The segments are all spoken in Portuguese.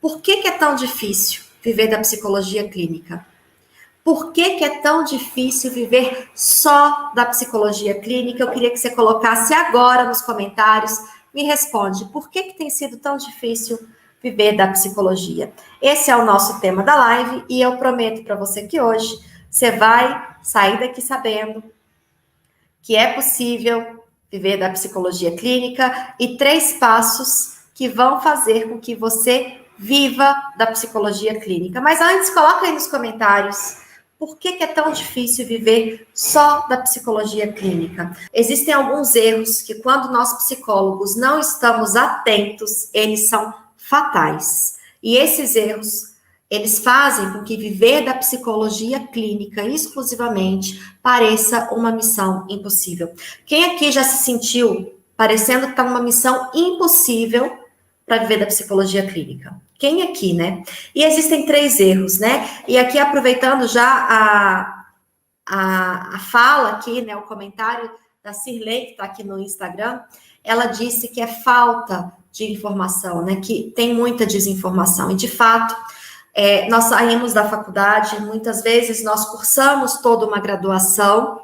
Por que é tão difícil viver da psicologia clínica? Por que é tão difícil viver só da psicologia clínica? Eu queria que você colocasse agora nos comentários. Me responde, por que tem sido tão difícil viver da psicologia? Esse é o nosso tema da live e eu prometo para você que hoje você vai sair daqui sabendo que é possível viver da psicologia clínica e 3 passos que vão fazer com que você viva da psicologia clínica. Mas antes, coloca aí nos comentários por que é tão difícil viver só da psicologia clínica. Existem alguns erros que, quando nós psicólogos não estamos atentos, eles são fatais. E esses erros, eles fazem com que viver da psicologia clínica exclusivamente pareça uma missão impossível. Quem aqui já se sentiu parecendo que está numa missão impossível para viver da psicologia clínica? Quem aqui, né? E existem 3 erros, né? E aqui, aproveitando já a fala aqui, né? O comentário da Cirlei, que está aqui no Instagram, ela disse que é falta de informação, né? Que tem muita desinformação. E, de fato, nós saímos da faculdade, muitas vezes nós cursamos toda uma graduação,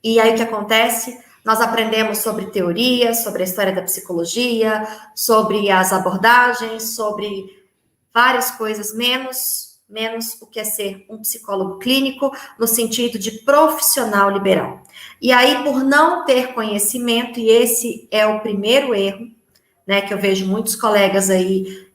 e aí o que acontece? Nós aprendemos sobre teoria, sobre a história da psicologia, sobre as abordagens, sobre várias coisas, menos o que é ser um psicólogo clínico, no sentido de profissional liberal. E aí, por não ter conhecimento, e esse é o primeiro erro, né, que eu vejo muitos colegas aí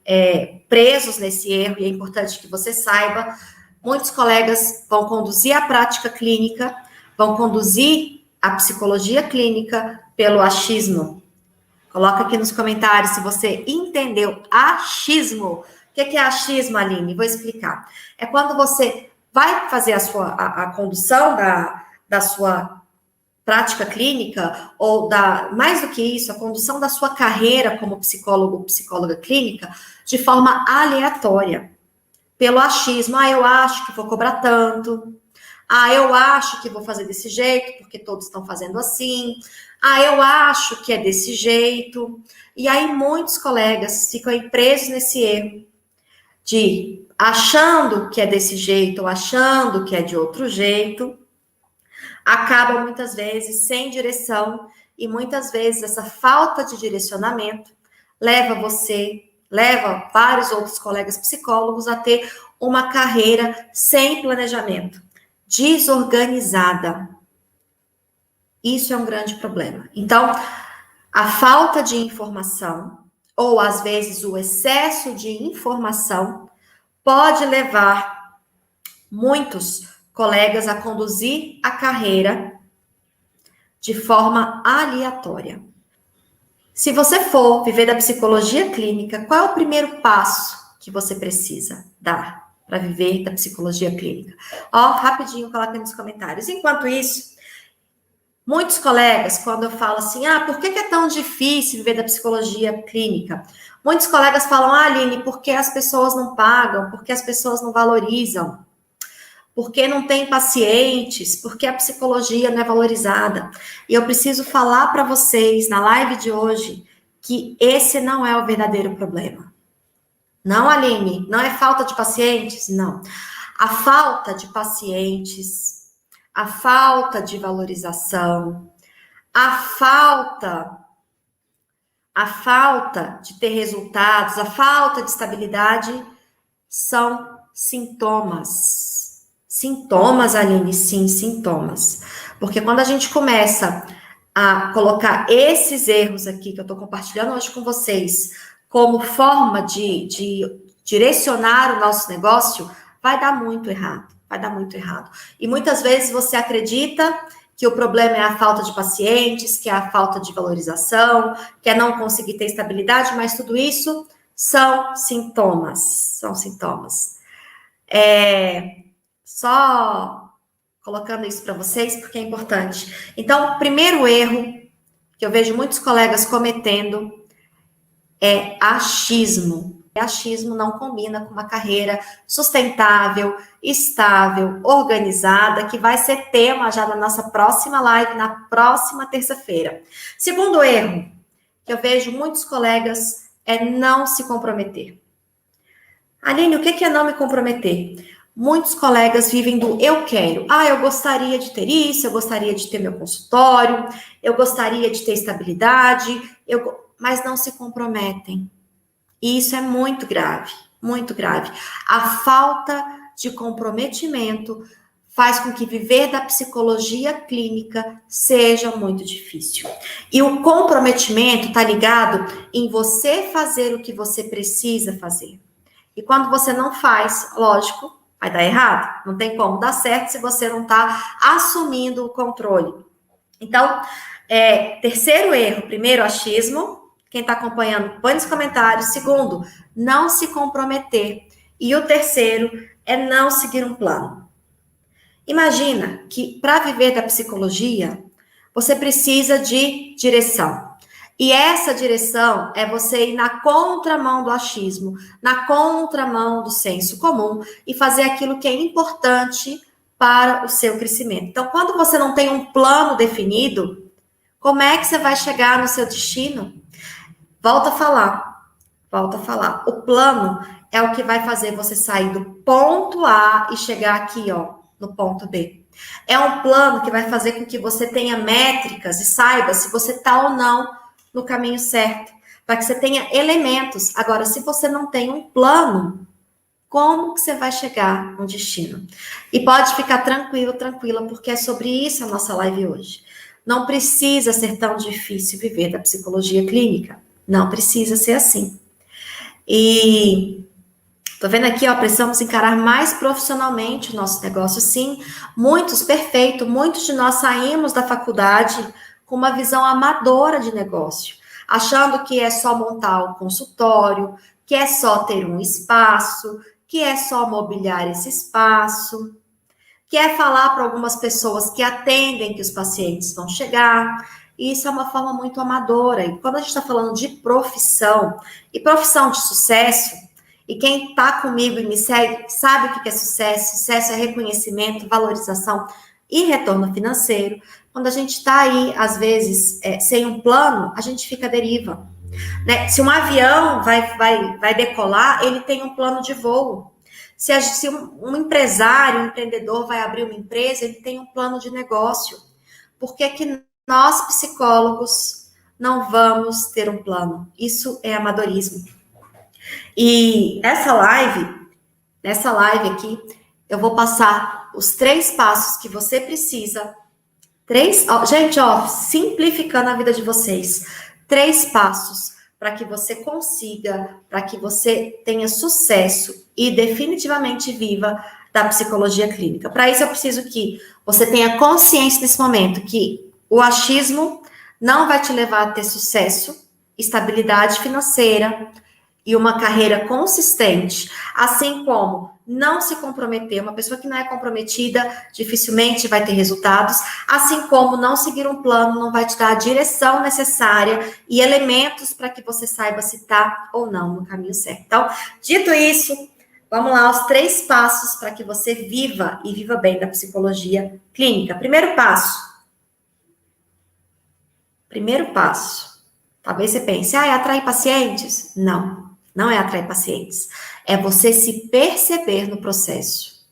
presos nesse erro, e é importante que você saiba, muitos colegas vão conduzir a prática clínica, vão conduzir a psicologia clínica pelo achismo. Coloca aqui nos comentários se você entendeu achismo. O que é achismo, Aline? Vou explicar. É quando você vai fazer a condução da sua prática clínica, ou mais do que isso, a condução da sua carreira como psicólogo ou psicóloga clínica, de forma aleatória, pelo achismo. Eu acho que vou cobrar tanto. Eu acho que vou fazer desse jeito, porque todos estão fazendo assim. Eu acho que é desse jeito. E aí muitos colegas ficam aí presos nesse erro de achando que é desse jeito ou achando que é de outro jeito, acabam muitas vezes sem direção, e muitas vezes essa falta de direcionamento leva vários outros colegas psicólogos a ter uma carreira sem planejamento, desorganizada. Isso é um grande problema. Então, a falta de informação, ou às vezes o excesso de informação, pode levar muitos colegas a conduzir a carreira de forma aleatória. Se você for viver da psicologia clínica, qual é o primeiro passo que você precisa dar para viver da psicologia clínica? Rapidinho, coloca nos comentários. Enquanto isso, muitos colegas, quando eu falo assim, por que é tão difícil viver da psicologia clínica? Muitos colegas falam, Aline, porque as pessoas não pagam, porque as pessoas não valorizam, porque não tem pacientes, porque a psicologia não é valorizada. E eu preciso falar para vocês, na live de hoje, que esse não é o verdadeiro problema. Não, Aline, não é falta de pacientes? Não. A falta de pacientes, a falta de valorização, a falta de ter resultados, a falta de estabilidade são sintomas. Sintomas, Aline, sim, sintomas. Porque quando a gente começa a colocar esses erros aqui que eu estou compartilhando hoje com vocês como forma de direcionar o nosso negócio, vai dar muito errado. Vai dar muito errado. E muitas vezes você acredita que o problema é a falta de pacientes, que é a falta de valorização, que é não conseguir ter estabilidade, mas tudo isso são sintomas. São sintomas. Só colocando isso para vocês, porque é importante. Então, o primeiro erro que eu vejo muitos colegas cometendo é achismo. Achismo não combina com uma carreira sustentável, estável, organizada, que vai ser tema já da nossa próxima live, na próxima terça-feira. Segundo erro, que eu vejo muitos colegas é não se comprometer. Aline, o que é não me comprometer? Muitos colegas vivem do eu quero. Eu gostaria de ter isso, eu gostaria de ter meu consultório, eu gostaria de ter estabilidade, mas não se comprometem. E isso é muito grave, muito grave. A falta de comprometimento faz com que viver da psicologia clínica seja muito difícil. E o comprometimento está ligado em você fazer o que você precisa fazer. E quando você não faz, lógico, vai dar errado. Não tem como dar certo se você não está assumindo o controle. Então, terceiro erro. Primeiro, achismo. Quem está acompanhando, põe nos comentários. Segundo, não se comprometer. E o terceiro é não seguir um plano. Imagina que para viver da psicologia, você precisa de direção. E essa direção é você ir na contramão do achismo, na contramão do senso comum e fazer aquilo que é importante para o seu crescimento. Então, quando você não tem um plano definido, como é que você vai chegar no seu destino? Volta a falar. O plano é o que vai fazer você sair do ponto A e chegar aqui, ó, no ponto B. É um plano que vai fazer com que você tenha métricas e saiba se você está ou não no caminho certo, para que você tenha elementos. Agora, se você não tem um plano, como que você vai chegar no destino? E pode ficar tranquila, porque é sobre isso a nossa live hoje. Não precisa ser tão difícil viver da psicologia clínica. Não precisa ser assim. E tô vendo aqui, ó, precisamos encarar mais profissionalmente o nosso negócio. Sim, muitos de nós saímos da faculdade com uma visão amadora de negócio, achando que é só montar um consultório, que é só ter um espaço, que é só mobiliar esse espaço, que é falar para algumas pessoas que atendem que os pacientes vão chegar. E isso é uma forma muito amadora. E quando a gente está falando de profissão, e profissão de sucesso, e quem está comigo e me segue sabe o que é sucesso. Sucesso é reconhecimento, valorização e retorno financeiro. Quando a gente está aí, às vezes, sem um plano, a gente fica à deriva. Né? Se um avião vai decolar, ele tem um plano de voo. Se um empresário, um empreendedor vai abrir uma empresa, ele tem um plano de negócio. Por que que nós, psicólogos, não vamos ter um plano? Isso é amadorismo. E nessa live aqui, eu vou passar os 3 passos que você precisa. Gente, simplificando a vida de vocês. 3 passos para que você consiga, para que você tenha sucesso e definitivamente viva da psicologia clínica. Para isso, eu preciso que você tenha consciência nesse momento que o achismo não vai te levar a ter sucesso, estabilidade financeira e uma carreira consistente, assim como não se comprometer. Uma pessoa que não é comprometida dificilmente vai ter resultados, assim como não seguir um plano não vai te dar a direção necessária e elementos para que você saiba se está ou não no caminho certo. Então, dito isso, vamos lá aos 3 passos para que você viva e viva bem da psicologia clínica. Primeiro passo. Talvez você pense, é atrair pacientes? Não é atrair pacientes. É você se perceber no processo.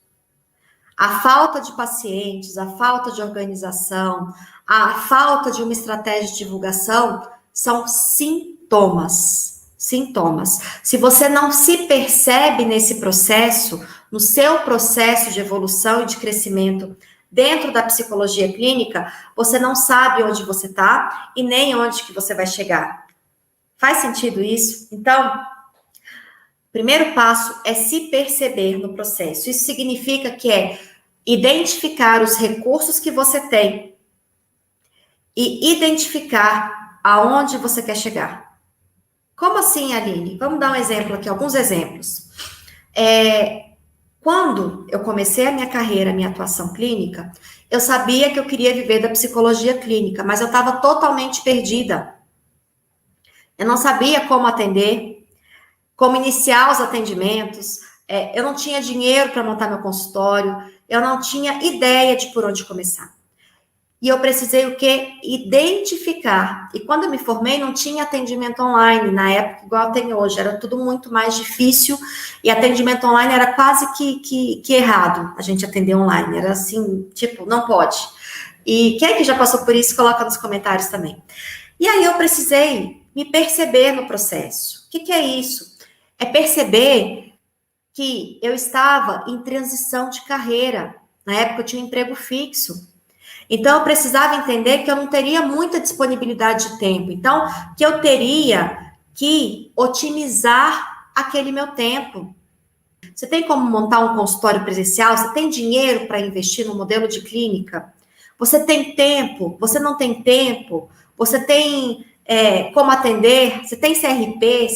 A falta de pacientes, a falta de organização, a falta de uma estratégia de divulgação são sintomas. Se você não se percebe nesse processo, no seu processo de evolução e de crescimento dentro da psicologia clínica, você não sabe onde você está e nem onde que você vai chegar. Faz sentido isso? Então, primeiro passo é se perceber no processo. Isso significa que é identificar os recursos que você tem e identificar aonde você quer chegar. Como assim, Aline? Vamos dar um exemplo aqui, alguns exemplos. Quando eu comecei a minha carreira, a minha atuação clínica, eu sabia que eu queria viver da psicologia clínica, mas eu estava totalmente perdida. Eu não sabia como atender, como iniciar os atendimentos, eu não tinha dinheiro para montar meu consultório, eu não tinha ideia de por onde começar. E eu precisei o quê? Identificar. E quando eu me formei, não tinha atendimento online na época, igual tem hoje. Era tudo muito mais difícil. E atendimento online era quase que errado a gente atender online. Era assim, tipo, não pode. E quem é que já passou por isso, coloca nos comentários também. E aí eu precisei me perceber no processo. O que é isso? É perceber que eu estava em transição de carreira. Na época eu tinha um emprego fixo. Então, eu precisava entender que eu não teria muita disponibilidade de tempo. Então, que eu teria que otimizar aquele meu tempo. Você tem como montar um consultório presencial? Você tem dinheiro para investir no modelo de clínica? Você tem tempo? Você não tem tempo? Você tem como atender? Você tem CRP?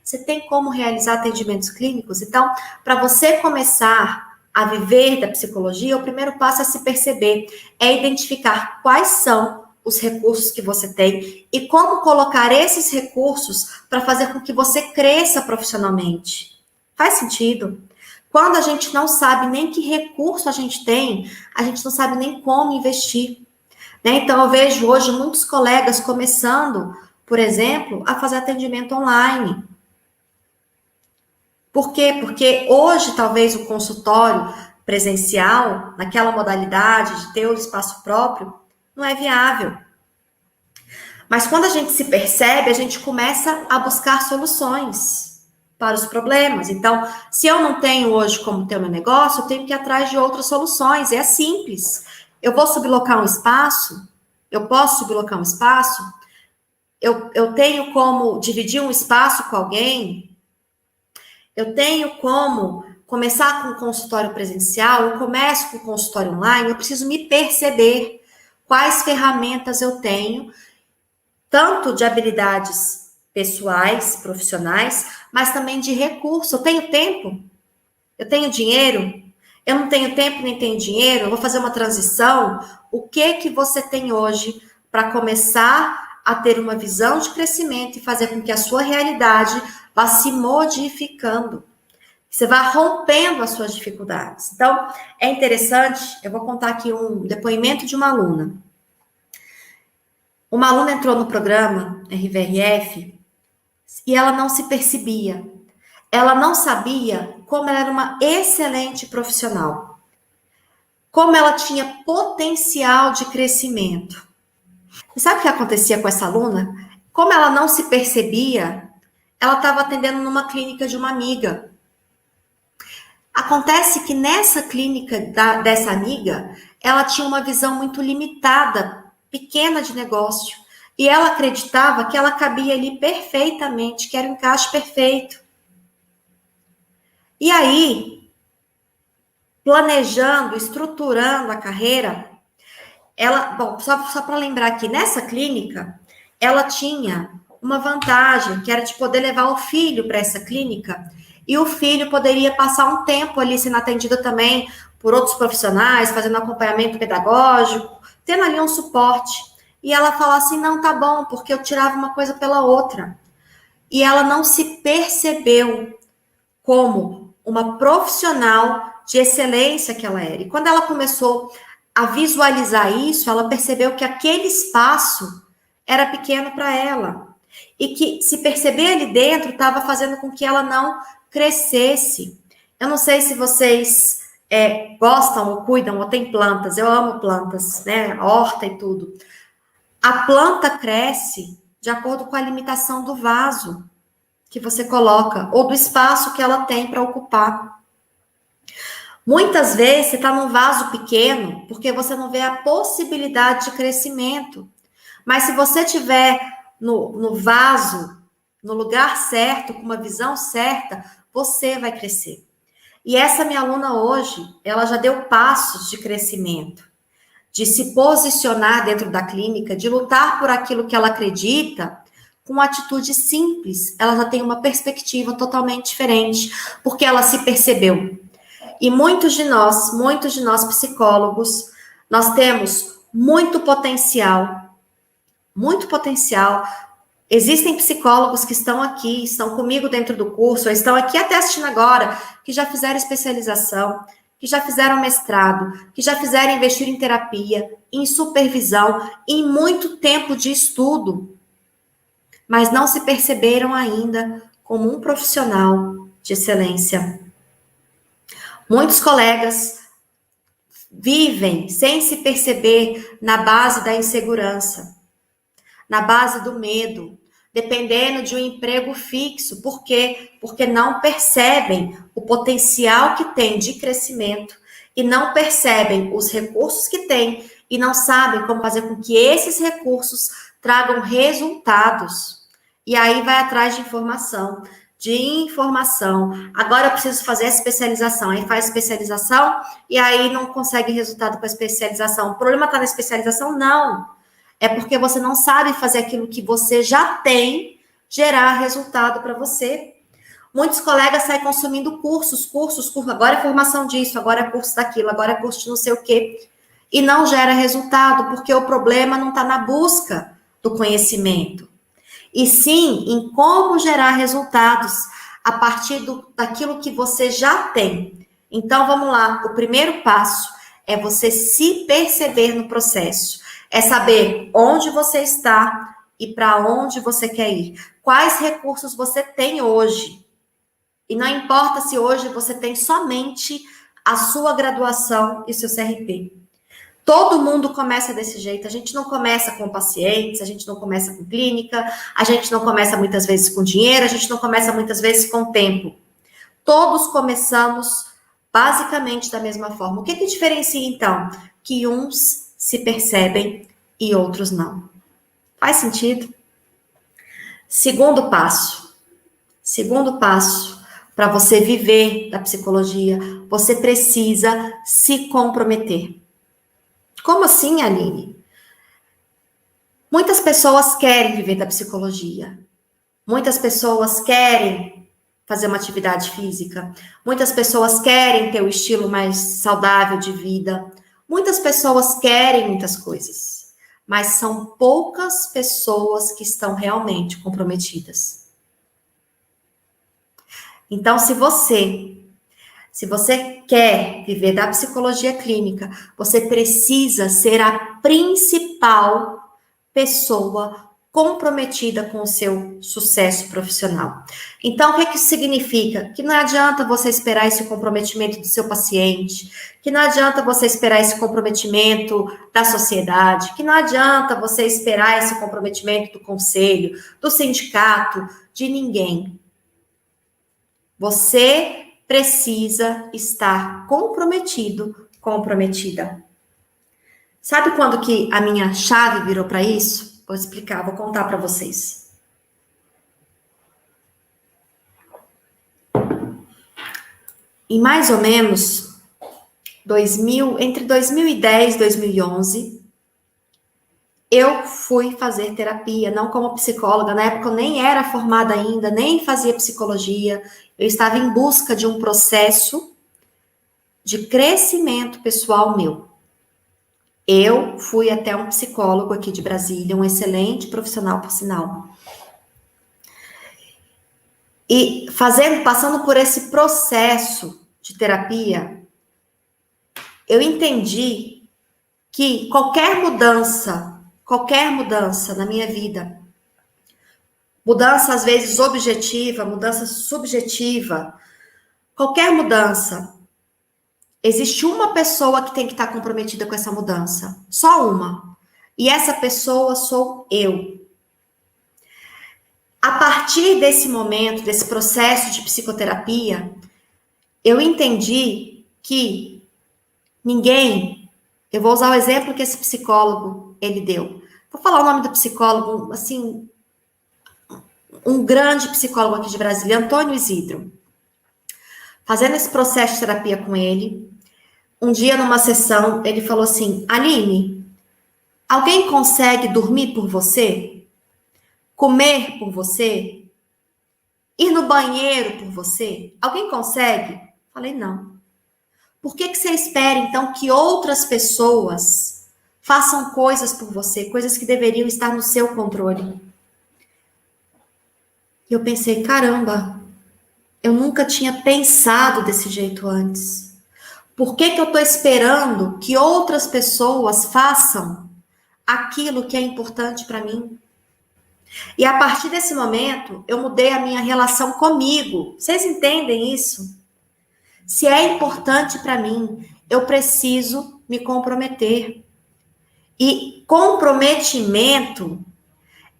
Você tem como realizar atendimentos clínicos? Então, para você começar a viver da psicologia, o primeiro passo é se perceber, é identificar quais são os recursos que você tem e como colocar esses recursos para fazer com que você cresça profissionalmente. Faz sentido? Quando a gente não sabe nem que recurso a gente tem, a gente não sabe nem como investir. Né? Então, eu vejo hoje muitos colegas começando, por exemplo, a fazer atendimento online. Por quê? Porque hoje, talvez, o consultório presencial, naquela modalidade de ter o espaço próprio, não é viável. Mas quando a gente se percebe, a gente começa a buscar soluções para os problemas. Então, se eu não tenho hoje como ter o meu negócio, eu tenho que ir atrás de outras soluções. É simples. Eu vou sublocar um espaço? Eu posso sublocar um espaço? Eu tenho como dividir um espaço com alguém? Eu tenho como começar com um consultório presencial, eu começo com um consultório online, eu preciso me perceber quais ferramentas eu tenho, tanto de habilidades pessoais, profissionais, mas também de recurso. Eu tenho tempo? Eu tenho dinheiro? Eu não tenho tempo nem tenho dinheiro? Eu vou fazer uma transição? O que você tem hoje para começar a ter uma visão de crescimento e fazer com que a sua realidade vá se modificando? Você vai rompendo as suas dificuldades. Então, é interessante, eu vou contar aqui um depoimento de uma aluna. Uma aluna entrou no programa RVRF e ela não se percebia. Ela não sabia como ela era uma excelente profissional. Como ela tinha potencial de crescimento. E sabe o que acontecia com essa aluna? Como ela não se percebia, ela estava atendendo numa clínica de uma amiga. Acontece que nessa clínica dessa amiga, ela tinha uma visão muito limitada, pequena de negócio. E ela acreditava que ela cabia ali perfeitamente, que era um encaixe perfeito. E aí, planejando, estruturando a carreira, só para lembrar aqui, nessa clínica, ela tinha uma vantagem, que era de poder levar o filho para essa clínica, e o filho poderia passar um tempo ali sendo atendido também por outros profissionais, fazendo acompanhamento pedagógico, tendo ali um suporte. E ela falou assim, não, tá bom, porque eu tirava uma coisa pela outra. E ela não se percebeu como uma profissional de excelência que ela era. E quando ela começou a visualizar isso, ela percebeu que aquele espaço era pequeno para ela. E que se perceber ali dentro estava fazendo com que ela não crescesse. Eu não sei se vocês gostam ou cuidam ou têm plantas. Eu amo plantas, né? Horta e tudo. A planta cresce de acordo com a limitação do vaso que você coloca ou do espaço que ela tem para ocupar. Muitas vezes você está num vaso pequeno porque você não vê a possibilidade de crescimento. Mas se você tiver no vaso, no lugar certo, com uma visão certa, você vai crescer. E essa minha aluna hoje, ela já deu passos de crescimento, de se posicionar dentro da clínica, de lutar por aquilo que ela acredita, com uma atitude simples. Ela já tem uma perspectiva totalmente diferente, porque ela se percebeu. E muitos de nós psicólogos, nós temos muito potencial. Muito potencial. Existem psicólogos que estão aqui, estão comigo dentro do curso, ou estão aqui até assistindo agora, que já fizeram especialização, que já fizeram mestrado, que já fizeram investir em terapia, em supervisão, em muito tempo de estudo, mas não se perceberam ainda como um profissional de excelência. Muitos colegas vivem sem se perceber na base da insegurança, na base do medo, dependendo de um emprego fixo. Por quê? Porque não percebem o potencial que tem de crescimento e não percebem os recursos que tem e não sabem como fazer com que esses recursos tragam resultados. E aí vai atrás de informação. Agora eu preciso fazer a especialização. Aí faz especialização e aí não consegue resultado com a especialização. O problema está na especialização? Não. É porque você não sabe fazer aquilo que você já tem gerar resultado para você. Muitos colegas saem consumindo cursos. Agora é formação disso, agora é curso daquilo, agora é curso de não sei o quê. E não gera resultado, porque o problema não está na busca do conhecimento. E sim em como gerar resultados a partir daquilo que você já tem. Então, vamos lá. O primeiro passo é você se perceber no processo. É saber onde você está e para onde você quer ir. Quais recursos você tem hoje. E não importa se hoje você tem somente a sua graduação e seu CRP. Todo mundo começa desse jeito. A gente não começa com pacientes, a gente não começa com clínica, a gente não começa muitas vezes com dinheiro, a gente não começa muitas vezes com tempo. Todos começamos basicamente da mesma forma. O que diferencia, então? Que uns se percebem e outros não. Faz sentido? Segundo passo para você viver da psicologia, você precisa se comprometer. Como assim, Aline? Muitas pessoas querem viver da psicologia. Muitas pessoas querem fazer uma atividade física. Muitas pessoas querem ter o estilo mais saudável de vida. Muitas pessoas querem muitas coisas. Mas são poucas pessoas que estão realmente comprometidas. Então, se você quer viver da psicologia clínica, você precisa ser a principal pessoa comprometida com o seu sucesso profissional. Então, o que isso significa? Que não adianta você esperar esse comprometimento do seu paciente, que não adianta você esperar esse comprometimento da sociedade, que não adianta você esperar esse comprometimento do conselho, do sindicato, de ninguém. Você precisa estar comprometido, comprometida. Sabe quando que a minha chave virou para isso? Vou explicar, vou contar para vocês. Em mais ou menos entre 2010 e 2011, eu fui fazer terapia, não como psicóloga. Na época eu nem era formada ainda, nem fazia psicologia. Eu estava em busca de um processo de crescimento pessoal meu. Eu fui até um psicólogo aqui de Brasília, um excelente profissional, por sinal. E passando por esse processo de terapia, eu entendi que qualquer mudança na minha vida, mudança às vezes objetiva, mudança subjetiva, qualquer mudança, existe uma pessoa que tem que estar comprometida com essa mudança. Só uma. E essa pessoa sou eu. A partir desse momento, desse processo de psicoterapia, eu entendi que ninguém... Eu vou usar o exemplo que esse psicólogo, ele deu. Vou falar o nome do psicólogo, assim... Um grande psicólogo aqui de Brasília, Antônio Isidro. Fazendo esse processo de terapia com ele, um dia numa sessão, ele falou assim: Aline, alguém consegue dormir por você? Comer por você? Ir no banheiro por você? Alguém consegue? Falei, não. Por que você espera, então, que outras pessoas façam coisas por você, coisas que deveriam estar no seu controle? E eu pensei, caramba, eu nunca tinha pensado desse jeito antes. Por que eu estou esperando que outras pessoas façam aquilo que é importante para mim? E a partir desse momento, eu mudei a minha relação comigo. Vocês entendem isso? Se é importante para mim, eu preciso me comprometer. E comprometimento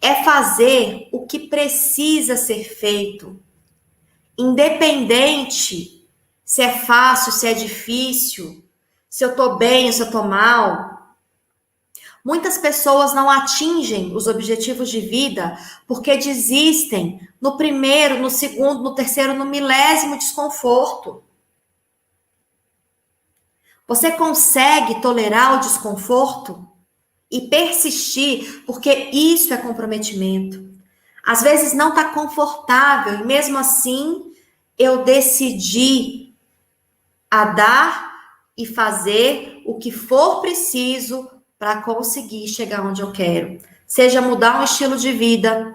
é fazer o que precisa ser feito, independente se é fácil, se é difícil, se eu tô bem, se eu tô mal. Muitas pessoas não atingem os objetivos de vida porque desistem no primeiro, no segundo, no terceiro, no milésimo desconforto. Você consegue tolerar o desconforto e persistir, porque isso é comprometimento. Às vezes não está confortável e mesmo assim eu decidi a dar e fazer o que for preciso para conseguir chegar onde eu quero. Seja mudar um estilo de vida,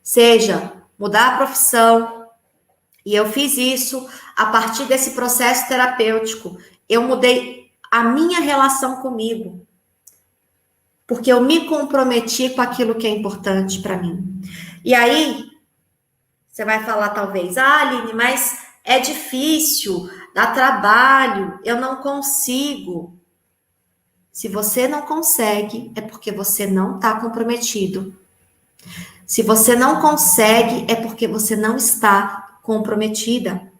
seja mudar a profissão. E eu fiz isso a partir desse processo terapêutico. Eu mudei a minha relação comigo, porque eu me comprometi com aquilo que é importante para mim. E aí, você vai falar talvez, Aline, mas é difícil, dá trabalho, eu não consigo. Se você não consegue, é porque você não está comprometido. Se você não consegue, é porque você não está comprometida.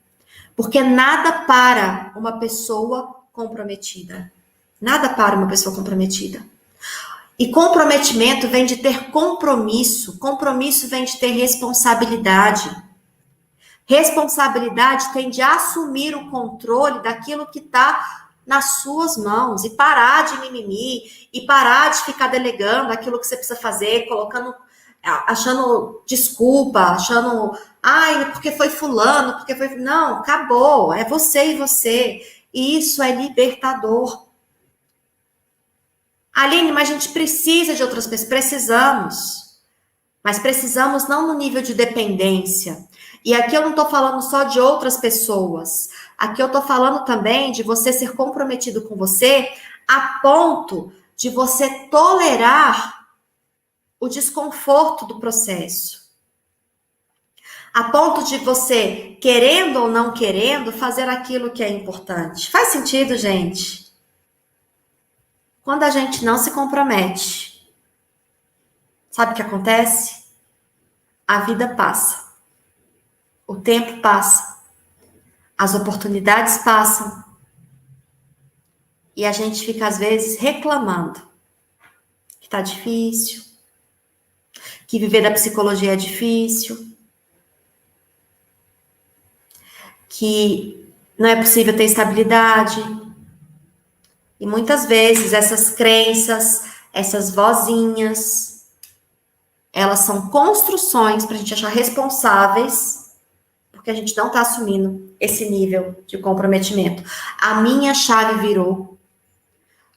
Porque nada para uma pessoa comprometida. Nada para uma pessoa comprometida. E comprometimento vem de ter compromisso. Compromisso vem de ter responsabilidade. Responsabilidade tem de assumir o controle daquilo que está nas suas mãos. E parar de mimimi. E parar de ficar delegando aquilo que você precisa fazer, colocando, achando desculpa, achando, ai, porque foi fulano, porque foi... Não, acabou. É você e você. E isso é libertador. Aline, mas a gente precisa de outras pessoas. Precisamos. Mas precisamos não no nível de dependência. E aqui eu não estou falando só de outras pessoas. Aqui eu estou falando também de você ser comprometido com você a ponto de você tolerar o desconforto do processo. A ponto de você, querendo ou não querendo, fazer aquilo que é importante. Faz sentido, gente? Quando a gente não se compromete, sabe o que acontece? A vida passa. O tempo passa. As oportunidades passam. E a gente fica, às vezes, reclamando que tá difícil, que viver da psicologia é difícil, que não é possível ter estabilidade. E muitas vezes essas crenças, essas vozinhas, elas são construções para a gente achar responsáveis, porque a gente não está assumindo esse nível de comprometimento. A minha chave virou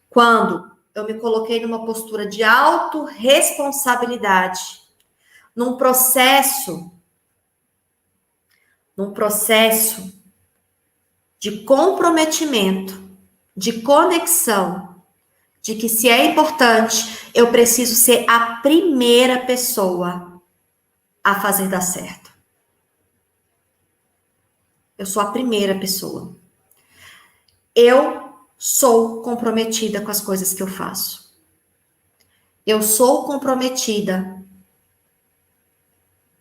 quando eu me coloquei numa postura de autorresponsabilidade, num processo de comprometimento, de conexão, de que se é importante, eu preciso ser a primeira pessoa a fazer dar certo. Eu sou a primeira pessoa. Eu sou comprometida com as coisas que eu faço. Eu sou comprometida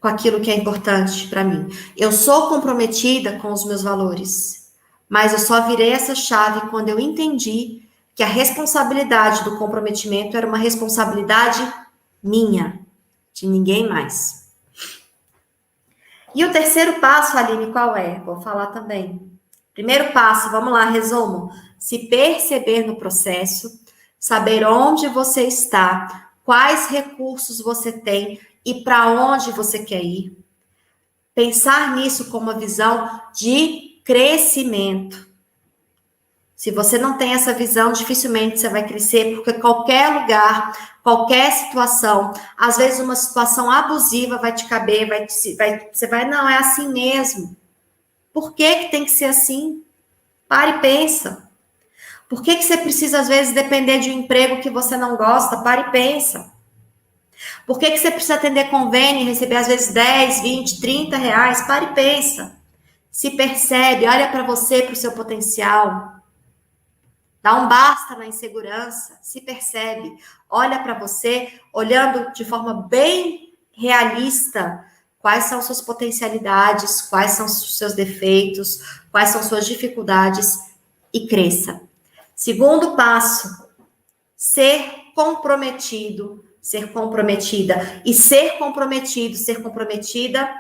com aquilo que é importante para mim. Eu sou comprometida com os meus valores. Mas eu só virei essa chave quando eu entendi que a responsabilidade do comprometimento era uma responsabilidade minha, de ninguém mais. E o terceiro passo, Aline, qual é? Vou falar também. Primeiro passo, vamos lá, resumo. Se perceber no processo, saber onde você está, quais recursos você tem e para onde você quer ir. Pensar nisso como uma visão de crescimento. Se você não tem essa visão, dificilmente você vai crescer, porque qualquer lugar, qualquer situação, às vezes uma situação abusiva vai te caber, você vai, não, é assim mesmo. Por que tem que ser assim? Para e pensa. Por que você precisa, às vezes, depender de um emprego que você não gosta? Para e pensa. Por que você precisa atender convênio e receber, às vezes, 10, 20, 30 reais? Para e pensa. Se percebe, olha para você, para o seu potencial. Dá um basta na insegurança, se percebe. Olha para você, olhando de forma bem realista, quais são suas potencialidades, quais são os seus defeitos, quais são suas dificuldades e cresça. Segundo passo, ser comprometido, ser comprometida. E ser comprometido, ser comprometida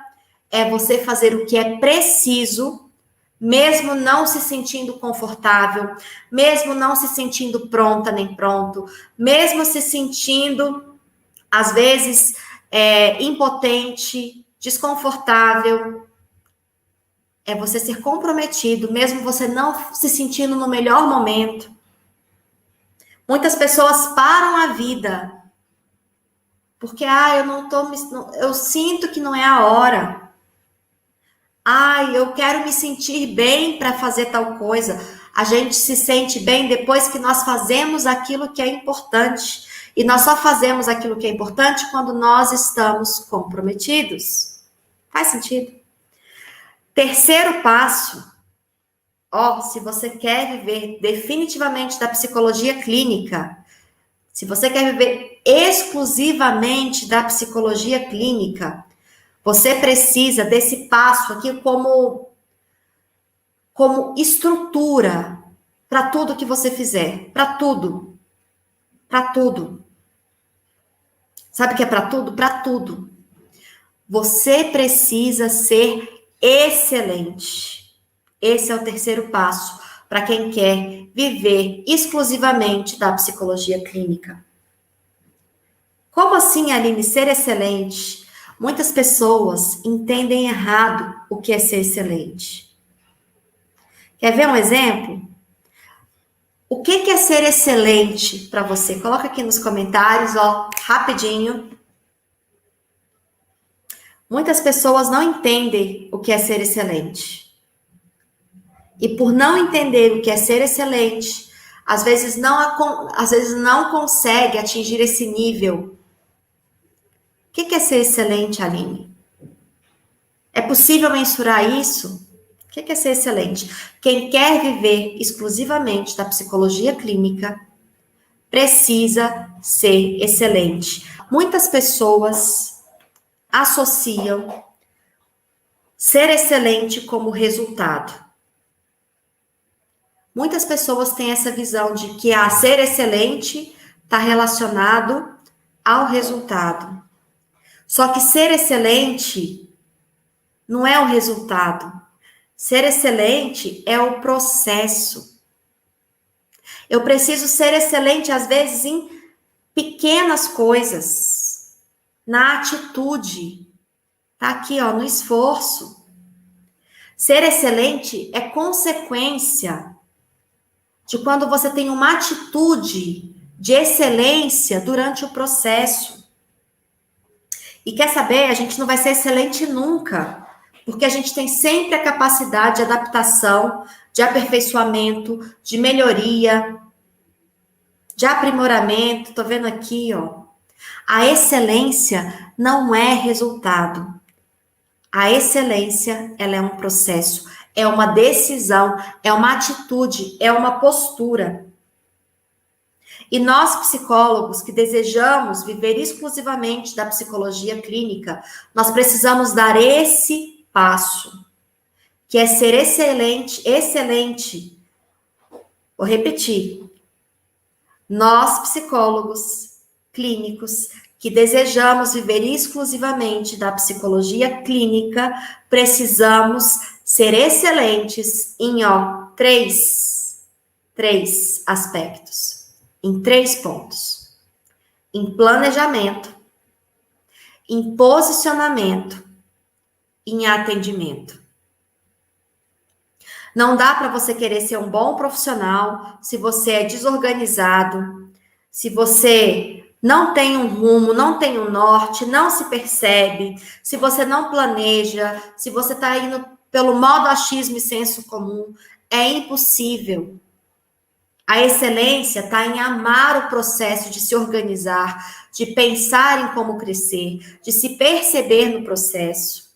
é você fazer o que é preciso, mesmo não se sentindo confortável, mesmo não se sentindo pronta nem pronto, mesmo se sentindo, às vezes, impotente, desconfortável. É você ser comprometido, mesmo você não se sentindo no melhor momento. Muitas pessoas param a vida porque eu sinto que não é a hora. Eu quero me sentir bem para fazer tal coisa. A gente se sente bem depois que nós fazemos aquilo que é importante. E nós só fazemos aquilo que é importante quando nós estamos comprometidos. Faz sentido? Terceiro passo. Se você quer viver definitivamente da psicologia clínica, se você quer viver exclusivamente da psicologia clínica, você precisa desse passo aqui como estrutura para tudo que você fizer. Para tudo. Para tudo. Sabe o que é para tudo? Para tudo. Você precisa ser excelente. Esse é o terceiro passo para quem quer viver exclusivamente da psicologia clínica. Como assim, Aline, ser excelente? Muitas pessoas entendem errado o que é ser excelente. Quer ver um exemplo? O que é ser excelente para você? Coloca aqui nos comentários, rapidinho. Muitas pessoas não entendem o que é ser excelente. E por não entender o que é ser excelente, às vezes não consegue atingir esse nível. O que é ser excelente, Aline? É possível mensurar isso? O que é ser excelente? Quem quer viver exclusivamente da psicologia clínica precisa ser excelente. Muitas pessoas associam ser excelente como resultado. Muitas pessoas têm essa visão de que ser excelente está relacionado ao resultado. Só que ser excelente não é o resultado. Ser excelente é o processo. Eu preciso ser excelente, às vezes, em pequenas coisas. Na atitude. Tá aqui, no esforço. Ser excelente é consequência de quando você tem uma atitude de excelência durante o processo. E quer saber? A gente não vai ser excelente nunca, porque a gente tem sempre a capacidade de adaptação, de aperfeiçoamento, de melhoria, de aprimoramento. Tô vendo aqui, A excelência não é resultado. A excelência, ela é um processo, é uma decisão, é uma atitude, é uma postura. E nós, psicólogos, que desejamos viver exclusivamente da psicologia clínica, nós precisamos dar esse passo, que é ser excelente. Vou repetir. Nós, psicólogos clínicos, que desejamos viver exclusivamente da psicologia clínica, precisamos ser excelentes em três aspectos. Em 3 pontos. Em planejamento, em posicionamento, em atendimento. Não dá para você querer ser um bom profissional se você é desorganizado, se você não tem um rumo, não tem um norte, não se percebe, se você não planeja, se você está indo pelo modo achismo e senso comum. É impossível. A excelência está em amar o processo de se organizar, de pensar em como crescer, de se perceber no processo,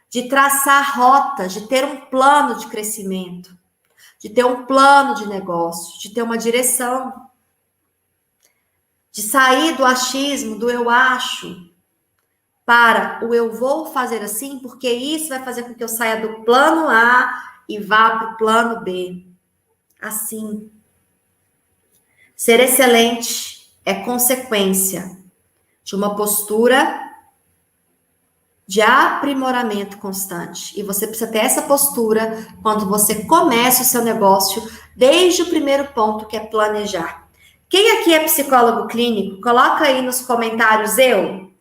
de traçar rotas, de ter um plano de crescimento, de ter um plano de negócio, de ter uma direção, de sair do achismo, do eu acho, para o eu vou fazer assim, porque isso vai fazer com que eu saia do plano A e vá para o plano B. Assim. Ser excelente é consequência de uma postura de aprimoramento constante. E você precisa ter essa postura quando você começa o seu negócio, desde o primeiro ponto, que é planejar. Quem aqui é psicólogo clínico? Coloca aí nos comentários eu.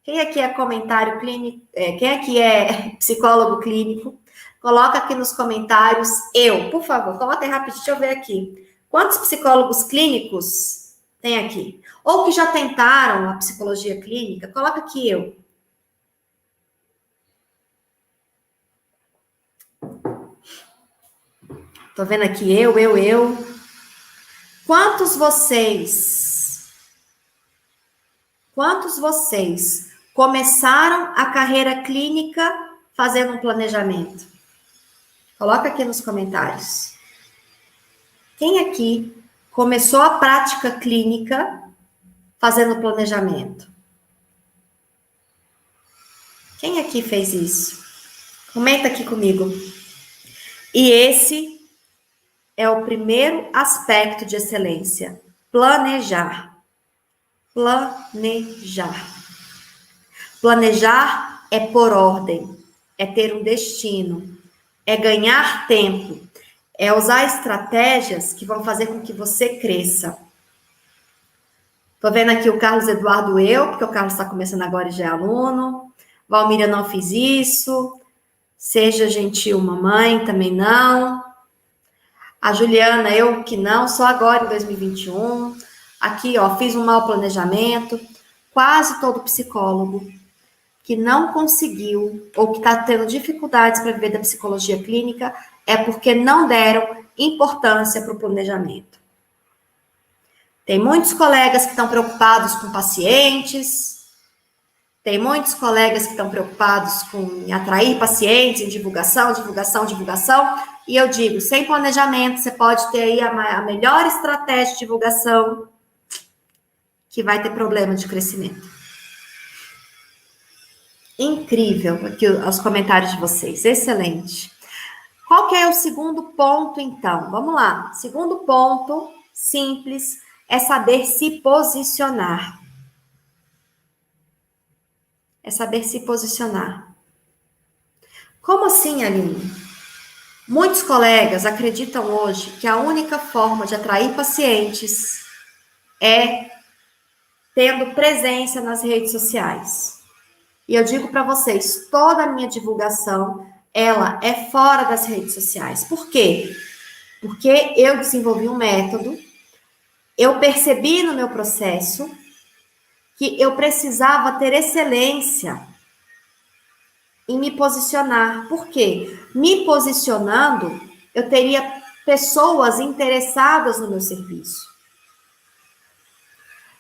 Quem aqui é comentário clínico? Quem aqui é psicólogo clínico? Coloca aqui nos comentários eu, por favor. Coloca aí rapidinho, deixa eu ver aqui. Quantos psicólogos clínicos tem aqui? Ou que já tentaram a psicologia clínica? Coloca aqui eu. Tô vendo aqui eu. Quantos vocês começaram a carreira clínica fazendo um planejamento? Coloca aqui nos comentários. Quem aqui começou a prática clínica fazendo planejamento? Quem aqui fez isso? Comenta aqui comigo. E esse é o primeiro aspecto de excelência. Planejar. Planejar. Planejar é por ordem, é ter um destino, é ganhar tempo, é usar estratégias que vão fazer com que você cresça. Tô vendo aqui o Carlos Eduardo porque o Carlos está começando agora e já é aluno. Valmíria, não fiz isso. Seja gentil, mamãe, também não. A Juliana, eu que não, só agora em 2021. Aqui, ó, fiz um mau planejamento. Quase todo psicólogo que não conseguiu ou que está tendo dificuldades para viver da psicologia clínica é porque não deram importância para o planejamento. Tem muitos colegas que estão preocupados com pacientes, tem muitos colegas que estão preocupados com atrair pacientes, em divulgação, e eu digo, sem planejamento, você pode ter aí a melhor estratégia de divulgação, que vai ter problema de crescimento. Incrível aqui os comentários de vocês, excelente. Qual que é o segundo ponto, então? Vamos lá. Segundo ponto, simples, é saber se posicionar. É saber se posicionar. Como assim, Aline? Muitos colegas acreditam hoje que a única forma de atrair pacientes é tendo presença nas redes sociais. E eu digo para vocês, toda a minha divulgação, ela é fora das redes sociais. Por quê? Porque eu desenvolvi um método, eu percebi no meu processo que eu precisava ter excelência em me posicionar. Por quê? Me posicionando, eu teria pessoas interessadas no meu serviço.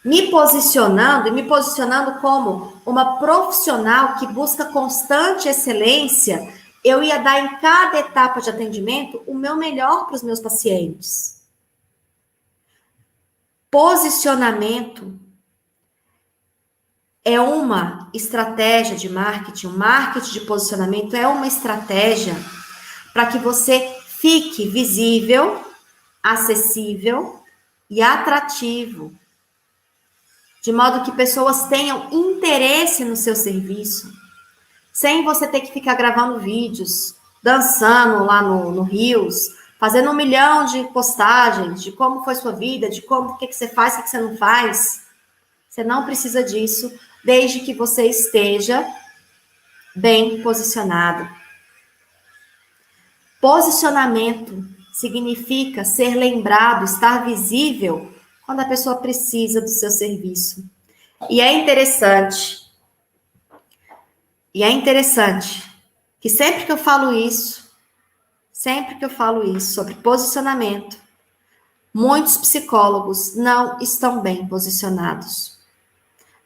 Me posicionando como uma profissional que busca constante excelência, eu ia dar em cada etapa de atendimento o meu melhor para os meus pacientes. Posicionamento é uma estratégia de marketing, o marketing de posicionamento é uma estratégia para que você fique visível, acessível e atrativo, de modo que pessoas tenham interesse no seu serviço, sem você ter que ficar gravando vídeos, dançando lá no Reels, fazendo 1 milhão de postagens de como foi sua vida, de como, o que você faz, o que você não faz. Você não precisa disso, desde que você esteja bem posicionado. Posicionamento significa ser lembrado, estar visível quando a pessoa precisa do seu serviço. E é interessante que sempre que eu falo isso sobre posicionamento, Muitos psicólogos não estão bem posicionados.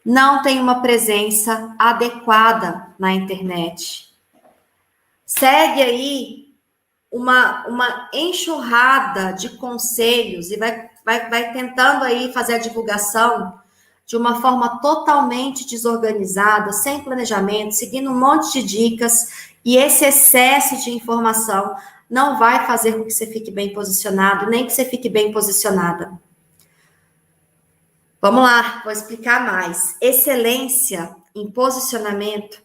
Não tem uma presença adequada na internet. Segue aí uma enxurrada de conselhos e vai tentando aí fazer a divulgação de uma forma totalmente desorganizada, sem planejamento, seguindo um monte de dicas, e esse excesso de informação não vai fazer com que você fique bem posicionado, nem que você fique bem posicionada. Vamos lá, vou explicar mais. Excelência em posicionamento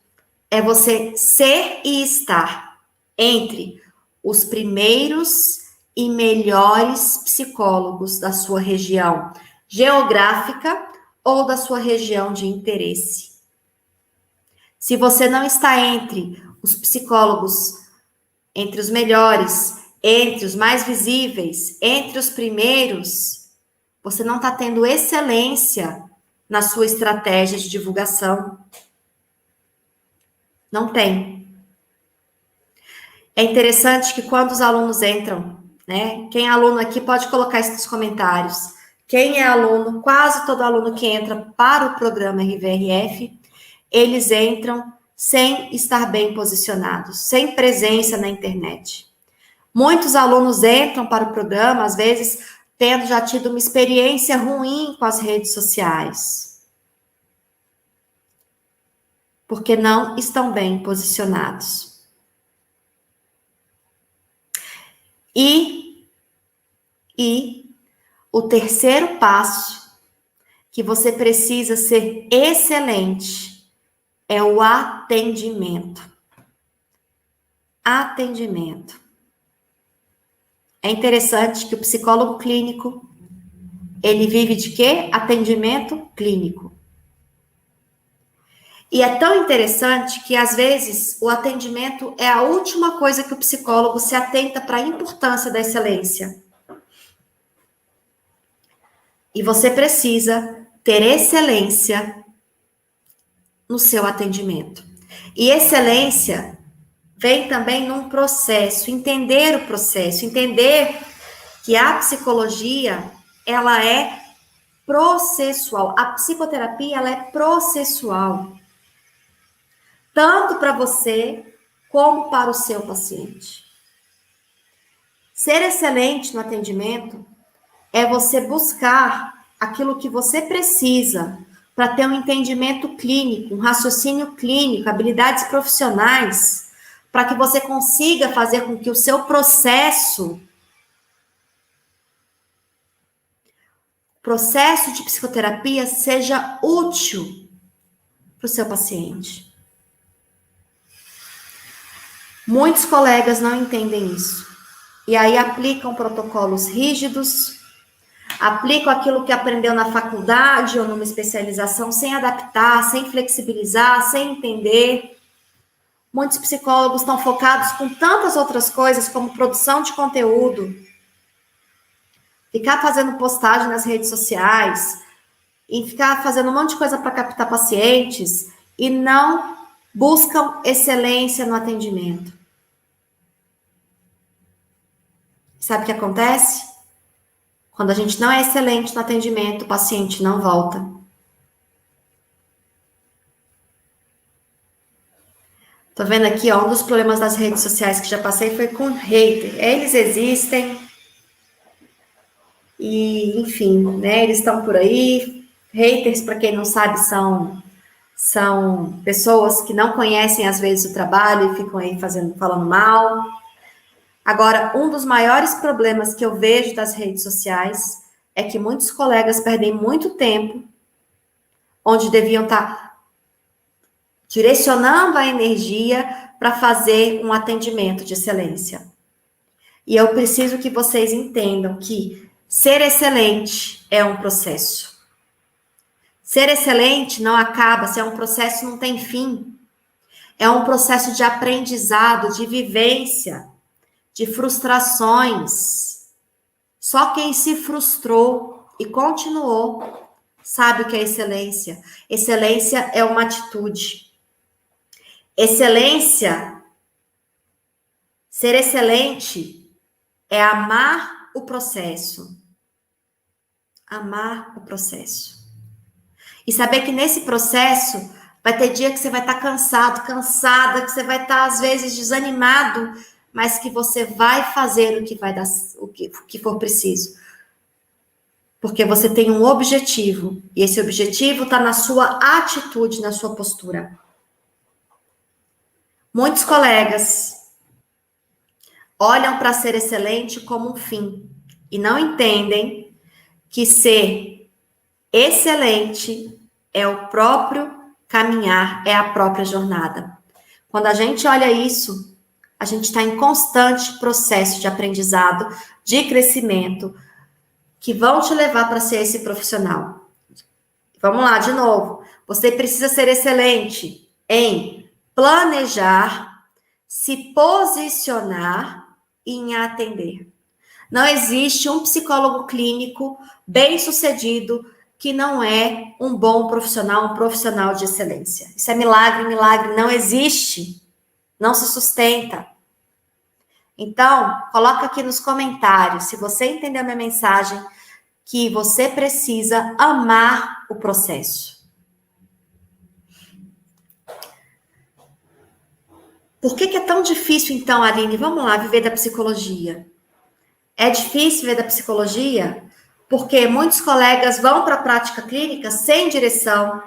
é você ser e estar entre os primeiros e melhores psicólogos da sua região geográfica ou da sua região de interesse. Se você não está entre os psicólogos, entre os melhores, entre os mais visíveis, entre os primeiros, você não está tendo excelência na sua estratégia de divulgação. Não tem. É interessante que quando os alunos entram, né? Quem é aluno aqui pode colocar isso nos comentários. Quem é aluno, quase todo aluno que entra para o programa RVRF, eles entram sem estar bem posicionados, sem presença na internet. Muitos alunos entram para o programa, às vezes, tendo já tido uma experiência ruim com as redes sociais. Porque não estão bem posicionados. E o terceiro passo, que você precisa ser excelente, é o atendimento. Atendimento. É interessante que o psicólogo clínico, ele vive de quê? Atendimento clínico. E é tão interessante que, às vezes, o atendimento é a última coisa que o psicólogo se atenta para a importância da excelência. E você precisa ter excelência no seu atendimento. E excelência vem também num processo, entender o processo, entender que a psicologia, ela é processual. A psicoterapia, ela é processual. Tanto para você, como para o seu paciente. Ser excelente no atendimento é você buscar aquilo que você precisa para ter um entendimento clínico, um raciocínio clínico, habilidades profissionais, para que você consiga fazer com que o seu processo de psicoterapia seja útil para o seu paciente. Muitos colegas não entendem isso. E aí aplicam protocolos rígidos, aplicam aquilo que aprendeu na faculdade ou numa especialização sem adaptar, sem flexibilizar, sem entender. Muitos psicólogos estão focados com tantas outras coisas, como produção de conteúdo, ficar fazendo postagem nas redes sociais, e ficar fazendo um monte de coisa para captar pacientes, e não buscam excelência no atendimento. Sabe o que acontece? Quando a gente não é excelente no atendimento, o paciente não volta. Tô vendo aqui, ó, um dos problemas das redes sociais que já passei foi com hater. Eles existem. E, enfim, né, eles estão por aí. Haters, para quem não sabe, são pessoas que não conhecem, às vezes, o trabalho e ficam aí falando mal. Agora, um dos maiores problemas que eu vejo das redes sociais é que muitos colegas perdem muito tempo onde deviam estar direcionando a energia para fazer um atendimento de excelência. E eu preciso que vocês entendam que ser excelente é um processo. Ser excelente não acaba, se é um processo, não tem fim. É um processo de aprendizado, de vivência, de frustrações. Só quem se frustrou e continuou sabe o que é excelência. Excelência é uma atitude. Excelência, ser excelente é amar o processo. Amar o processo. E saber que nesse processo vai ter dia que você vai estar cansado, cansada, que você vai estar, às vezes, desanimado, mas que você vai fazer o que vai dar, o que for preciso. Porque você tem um objetivo, e esse objetivo está na sua atitude, na sua postura. Muitos colegas olham para ser excelente como um fim, e não entendem que ser excelente é o próprio caminhar, é a própria jornada. Quando a gente olha isso, a gente está em constante processo de aprendizado, de crescimento, que vão te levar para ser esse profissional. Vamos lá, de novo. Você precisa ser excelente em planejar, se posicionar e em atender. Não existe um psicólogo clínico bem-sucedido que não é um bom profissional, um profissional de excelência. Isso é milagre, milagre. Não existe. Não se sustenta. Então, coloca aqui nos comentários, se você entendeu a minha mensagem, que você precisa amar o processo. Por que é tão difícil, então, Aline? Vamos lá, viver da psicologia. É difícil viver da psicologia porque muitos colegas vão para a prática clínica sem direção,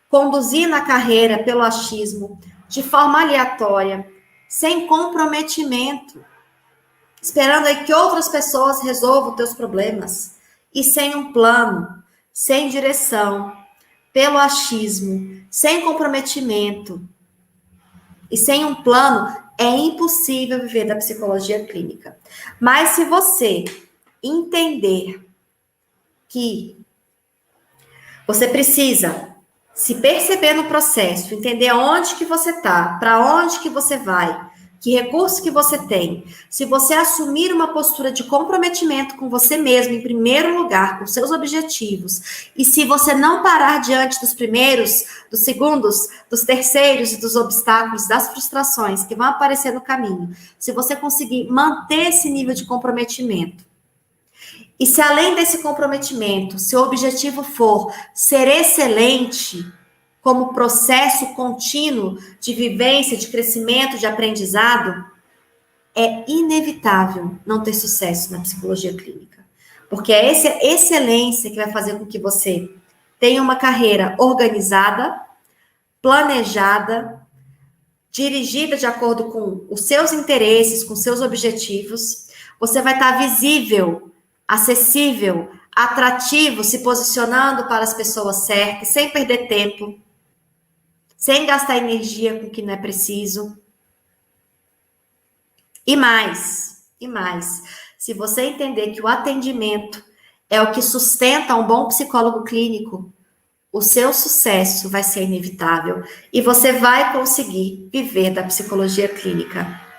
conduzindo a carreira pelo achismo, de forma aleatória, sem comprometimento, esperando aí que outras pessoas resolvam os teus problemas, e sem um plano, sem direção, pelo achismo, sem comprometimento, e sem um plano, é impossível viver da psicologia clínica. Mas se você entender que você precisa se perceber no processo, entender onde que você está, para onde que você vai, que recursos que você tem, se você assumir uma postura de comprometimento com você mesmo, em primeiro lugar, com seus objetivos, e se você não parar diante dos primeiros, dos segundos, dos terceiros e dos obstáculos, das frustrações que vão aparecer no caminho, se você conseguir manter esse nível de comprometimento, e se além desse comprometimento, seu objetivo for ser excelente, como processo contínuo de vivência, de crescimento, de aprendizado, é inevitável não ter sucesso na psicologia clínica. Porque é essa excelência que vai fazer com que você tenha uma carreira organizada, planejada, dirigida de acordo com os seus interesses, com seus objetivos. Você vai estar visível, acessível, atrativo, se posicionando para as pessoas certas, sem perder tempo, sem gastar energia com o que não é preciso. E mais, se você entender que o atendimento é o que sustenta um bom psicólogo clínico, o seu sucesso vai ser inevitável e você vai conseguir viver da psicologia clínica.